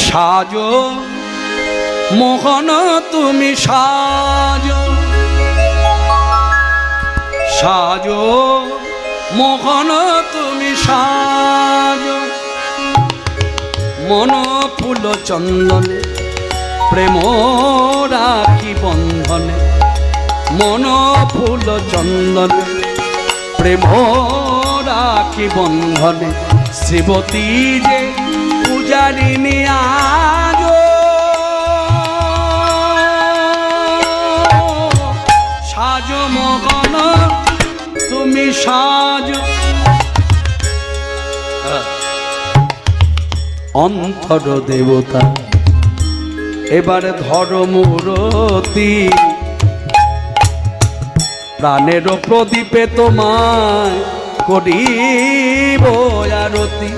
সাজো মোহন তুমি সাজো, সাজো মোহন তুমি সাজো, মন ফুল চন্দনে প্রেম রাখি বন্ধনে, মন ফুল চন্দনে প্রেম রাখি বন্ধনে, শ্রীবতী যে পূজারিণী আজো, সাজো মোহন তুমি সাজো। অন্তর দেবতা এবার ধরো মূরতি, প্রাণের প্রদীপে তোমায় করিব আরতি।